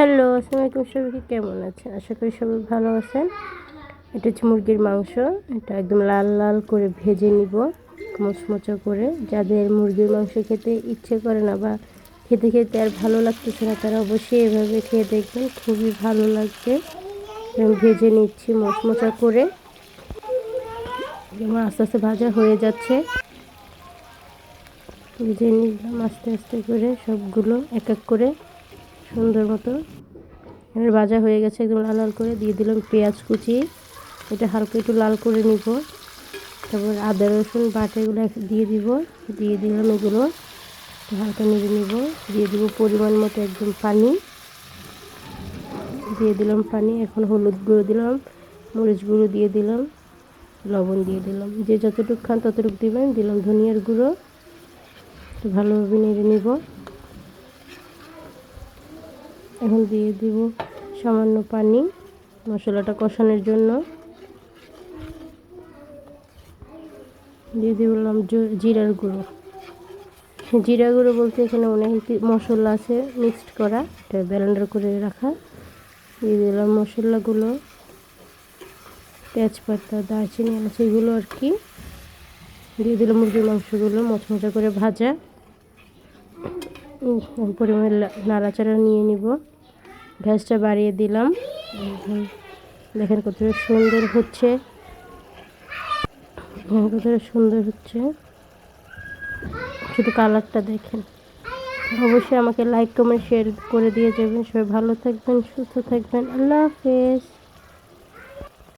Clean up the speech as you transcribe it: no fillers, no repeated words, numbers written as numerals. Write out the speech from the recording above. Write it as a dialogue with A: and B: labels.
A: Hello, আসসালামু আলাইকুম। সবাইকে কেমন আছেন? আশা করি সবাই ভালো আছেন। এটা হচ্ছে মুরগির মাংস। এটা একদম লাল লাল করে ভেজে নিব, মচমচা করে। যাদের মুরগির মাংস খেতে ইচ্ছে করে না বা খেতে খেতে আর ভালো লাগতেছে না, তারা অবশ্যই এভাবে খেয়ে দেখবেন, খুবই ভালো লাগবে। আমি ভেজে নিচ্ছি মচমচা করে, যেমন আস্তে আস্তে ভাজা হয়ে যাচ্ছে। ভেজে নিলাম আস্তে আস্তে করে সবগুলো এক এক করে সুন্দর মতো। এবার ভাজা হয়ে গেছে, একদম লাল লাল করে দিয়ে দিলাম পেঁয়াজ কুচি। এটা হালকা একটু লাল করে নিব। তারপর আদা রসুন বাটা এগুলো দিয়ে দিব। দিয়ে দিলাম এগুলো হালকা নেড়ে নিব। দিয়ে দিব পরিমাণ মতো একদম পানি। দিয়ে দিলাম পানি। এখন হলুদ গুঁড়ো দিলাম, মরিচ গুঁড়ো দিয়ে দিলাম, লবণ দিয়ে দিলাম। যে যতটুকু খান ততটুকু দিবেন। দিলাম ধনিয়ার গুঁড়ো। ভালোভাবে নেড়ে নিব। এখন দিয়ে দিব সামান্য পানি মশলাটা কষানোর জন্য। দিয়ে দিলাম জিরার গুঁড়ো। জিরা গুঁড়ো বলতে এখানে অনেক মশলা আছে মিক্সড করা, এটা ব্লেন্ডার করে রাখা। দিয়ে দিলাম মশলাগুলো, তেজপাতা, দারচিনি, এলাচ এগুলো আর কি। দিয়ে দিলাম মুরগির মাংসগুলো মচমচা করে ভাজা। পরিমাণে নাড়াচাড়া নিয়ে নিব। গ্যাসটা বাড়িয়ে দিলাম। দেখেন কতটা সুন্দর হচ্ছে, কতটা সুন্দর হচ্ছে। শুধু কালারটা দেখেন। অবশ্যই আমাকে লাইক কমেন্ট শেয়ার করে দিয়ে যাবেন। সবাই ভালো থাকবেন, সুস্থ থাকবেন। আল্লাহ হাফেজ।